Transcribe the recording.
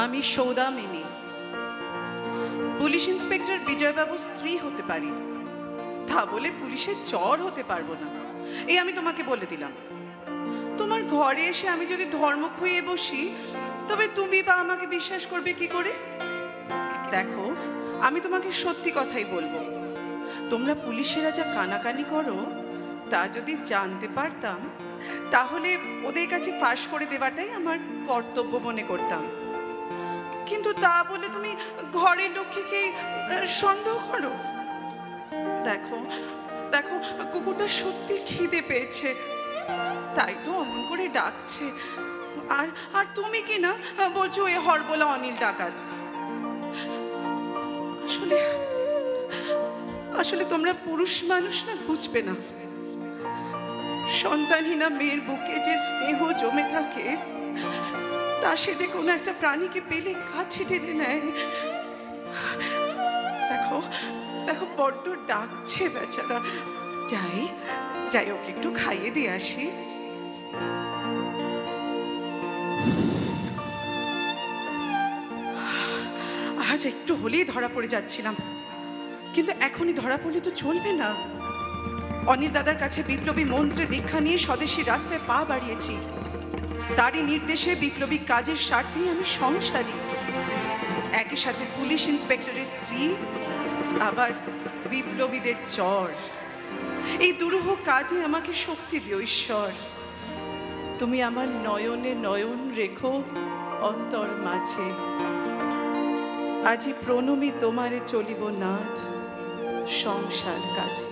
আমি সৌদামিনী, police inspector বিজয়বাবুর স্ত্রী হতে পারি, তা বলে পুলিশের চর হতে পারবো না, এই আমি তোমাকে বলে দিলাম। তোমার ঘরে এসে আমি যদি ধর্ম খুইয়ে বসি, তবে তুমি বা আমাকে বিশ্বাস করবে কি করে? দেখো, আমি তোমাকে সত্যি কথাই বলবো, তোমরা পুলিশেরা যা কানাকানি করো তা যদি জানতে পারতাম, তাহলে ওদের কাছে ফাঁস করে দেওয়াটাই আমার কর্তব্য মনে করতাম। কিন্তু তা বলে তুমি ঘরের লক্ষ্মীকে সন্দেহ করো? দেখো দেখো, কুকুরটা সত্যি খিদে পেয়েছে, তাই তো অমন করে ডাকছে। আর আর তুমি কি না বলছো এ হরবোলা অনিল ডাকাত? আসলে আসলে তোমরা পুরুষ মানুষ না, বুঝবে না। সন্তানহীনা মেয়ের বুকে যে স্নেহ জমে থাকে, তা সে যে কোনো একটা প্রাণীকে পেলে কাছে টেনে নেয়। দেখো দেখো, বড্ড ডাকছে বেচারা। যাই যাই, ওকে একটু খাইয়ে দিয়ে আসি। আজ একটু হলেই ধরা পড়ে যাচ্ছিলাম, কিন্তু এখনই ধরা পড়লে তো চলবে না। অনিল দাদার কাছে বিপ্লবী মন্ত্রে দীক্ষা নিয়ে স্বদেশী রাস্তায় পা বাড়িয়েছি। তারই নির্দেশে বিপ্লবী কাজের স্বার্থেই আমি সংসারী। একই সাথে পুলিশ ইন্সপেক্টরের স্ত্রী, আবার বিপ্লবীদের চর। এই দুরূহ কাজে আমাকে শক্তি দিও ঈশ্বর। তুমি আমার নয়নে নয়ন রেখো অন্তর মাঝে। আজি প্রণমী তোমারে চলিব নাথ সংসার কাজে।